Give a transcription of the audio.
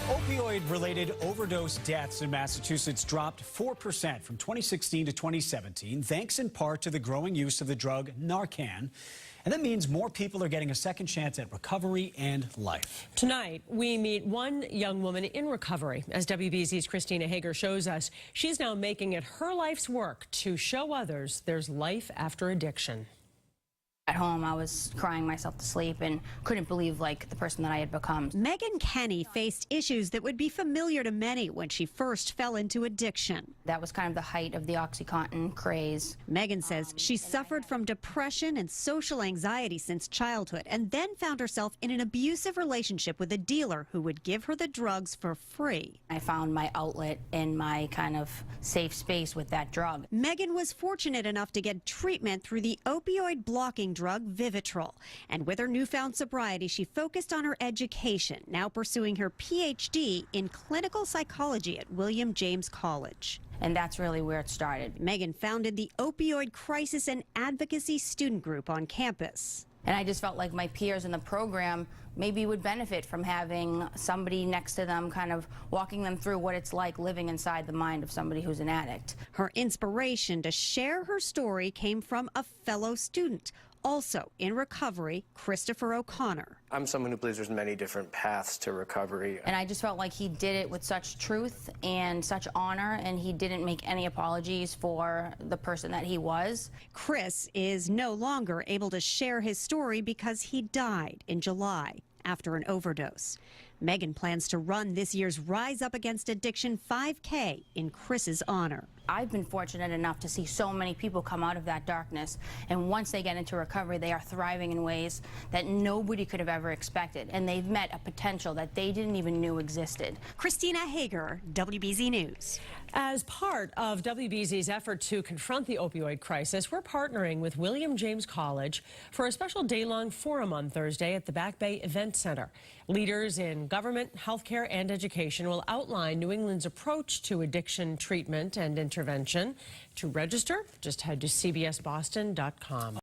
Opioid-related overdose deaths in Massachusetts dropped 4% from 2016 to 2017, thanks in part to the growing use of the drug Narcan. And that means more people are getting a second chance at recovery and life. Tonight, we meet one young woman in recovery. As WBZ's Christina Hager shows us, she's now making it her life's work to show others there's life after addiction. At home, I was crying myself to sleep and couldn't believe, the person that I had become. Megan Kenny faced issues that would be familiar to many when she first fell into addiction. That was kind of the height of the OxyContin craze. Megan says she suffered from depression and social anxiety since childhood and then found herself in an abusive relationship with a dealer who would give her the drugs for free. I found my outlet and my kind of safe space with that drug. Megan was fortunate enough to get treatment through the opioid blocking drug Vivitrol. And with her newfound sobriety, she focused on her education, now pursuing her PhD in clinical psychology at William James College. And that's really where it started. Megan founded the Opioid Crisis and Advocacy Student Group on campus. And I just felt like my peers in the program maybe would benefit from having somebody next to them kind of walking them through what it's like living inside the mind of somebody who's an addict. Her inspiration to share her story came from a fellow student, also in recovery, Christopher O'Connor. I'm someone who believes there's many different paths to recovery. And I just felt like he did it with such truth and such honor, and he didn't make any apologies for the person that he was. Chris is no longer able to share his story because he died in July after an overdose. Megan plans to run this year's Rise Up Against Addiction 5K in Chris's honor. I've been fortunate enough to see so many people come out of that darkness, and once they get into recovery, they are thriving in ways that nobody could have ever expected, and they've met a potential that they didn't even know existed. Christina Hager, WBZ News. As part of WBZ's effort to confront the opioid crisis, we're partnering with William James College for a special day-long forum on Thursday at the Back Bay Event Center. Leaders in government, healthcare, and education will outline New England's approach to addiction treatment and intervention. To register, just head to cbsboston.com.